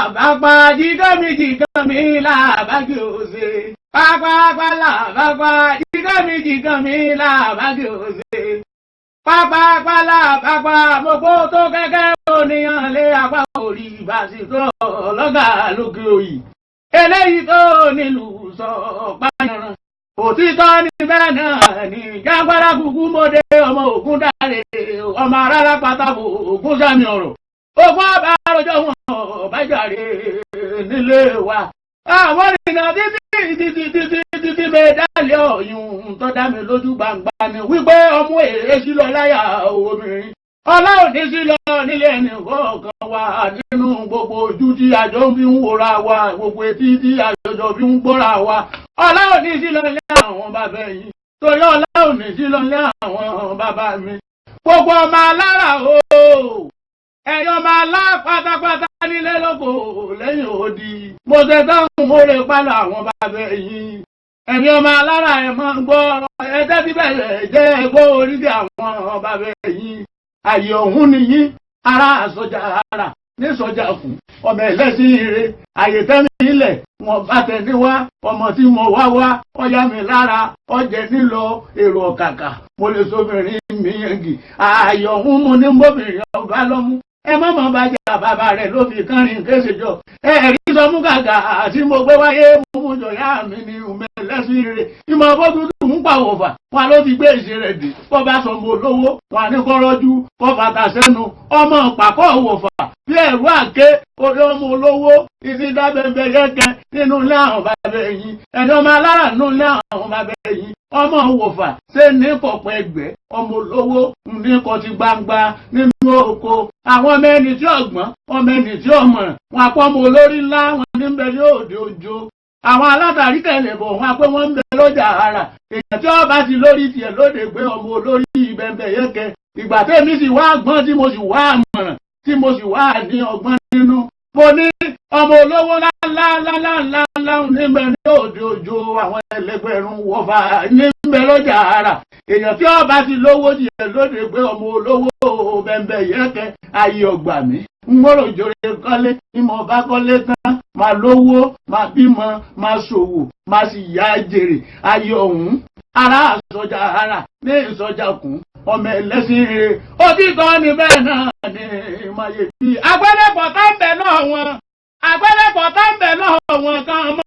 làbàpá jígàmí làbàgì òsè. Pápápá làbàpá jígàmí làbàgì òsè. Pápápá làbàpá gbogbo tó kẹ́kẹ́ oníyàn lé apá orí ìbásítọ̀ ọlọ́gà lókè òyì. Eléyìí tó nílùú sọ pààyàn. Òtítọ́ ní bẹ́ẹ̀ náà ní jágbára kúkú mọ́dé ọmọ ògún dáre ọmọ arára pátákó ògún sàmì ọ̀rọ̀. Ògún ọba àròjọ wọn ọ̀bájàre nílé wa. Àwọn ìrìnà títí mẹ́dálẹ̀ ọ̀yún tó dá mi lójú gbangba ni wípé ọmú èrè sí lọ láyà obìnrin. Ọlá òní sí lọ nílé ẹnì kọ̀ọ̀kan wa nínú gbogbo ojú tí àjọ fi ń wòra wa gbogbo etí tí àjọjọ fi ń gbọ́ra wa. Ọlá òní sí lọ lé àwọn bàbá yìí torí ọlá òní sí lọ lé àwọn bàbá mi. Gbogbo ọmọ alára o ẹ̀yọ́ máa lá pátápátá nílé lóko lẹ́yìn odi. Mo ṣe dáhùn mo lè pálọ̀ àwọn bàbá yìí. Ẹ̀mí ọmọ alára ẹ̀ máa ń gbọ́ ẹ̀jẹ̀ tí bẹ̀rẹ̀ jẹ́ ẹgbọ́ oríṣi àwọn bàbá yìí. Àyè ọ̀hún nìyí ará àsọjà ara ní sọjà kù ọmọ ẹlẹ́sìn ire àyè tẹ́mi ilẹ̀ wọn bá tẹ̀ níwá ọmọ tí mo wá ọyá mi lára ọjẹ́ nílọ èrò ọ̀kàkà mo lè sóbìnrin mi yẹngì àyè ọ̀hún mo ní mbóbìnrin ọba lọ́mú ẹ má mọ̀ bá jà bàbá rẹ̀ ló fi kánrin kéṣèjọ ẹ̀rí sọmú gàgà àti mo gbé wáyé mo mú jọ̀yà mi ní ọmọ ẹlẹ́sìn ire ìmọ̀ bó dúdú ń pàwọ̀fà wọn ló ti gbé ìṣe rẹ̀ dé kó bá sọmọ olówó wọn ní kọ́rọ́jú kó bàtà sẹ́nu ọmọ pàkọ́ òwòfà bí ẹ̀rú àké orí ọmọ olówó ìdí dábẹ́bẹ́ yẹ́kẹ́ nínú ilé àwọn bàbá ẹ̀yìn ẹni ọmọ alára nínú ilé àwọn bàbá ẹ̀yìn ọmọ òwòfà ṣé ní kọ̀pọ̀ ẹgbẹ́ ọmọ olówó ní kọ́ ti gbangba nínú oko àwọn ọmọ ẹni tí ọ̀gbọ́n ọmọ ẹni tí ọmọràn wọn apọ́ ọmọ olórí ńlá wọn ní bẹ ní òde òjò àwọn alátàrí tẹ̀lẹ̀ bọ̀ wọn apẹ́ wọn ń bẹ lọ́jà ara èèyàn tí ọba ti lórí tiẹ̀ lóde gbé ọmọ olórí ìbẹ̀bẹ̀ yẹ́kẹ́ ìgbà tẹ́mi sì wá gbọ́n tí mo sì wá àmọ̀ràn tí mo sì wá ní ọgbọ́n nínú. Mo ní ọmọ olówó ńláńlá níbẹ̀ ní òde òjò àwọn ẹlẹgbẹ̀rún wọ̀fà níbẹ̀ lọ́jà ara. Èèyàn tí ọba ti lówó jìyẹ lóde pé ọmọ olówó bẹ̀m̀bẹ̀ yẹ́kẹ́ ayé ọgbà mi. N gbọ́dọ̀ jòrè kọ́lé ní mo bá kọ́lé tán máa lówó máa bímọ máa ṣòwò máa sì yá jèrè ayé ọ̀hún. Ará àsọjà ara ní ìsọjà kùn ọmọ ẹlẹ́sìn rere òtítọ́ ni bẹ́ẹ̀ náà ni ìmọ̀ye bí agbẹ́lẹ́pọ̀ tá ń bẹ̀ náà wọn kan ọmọ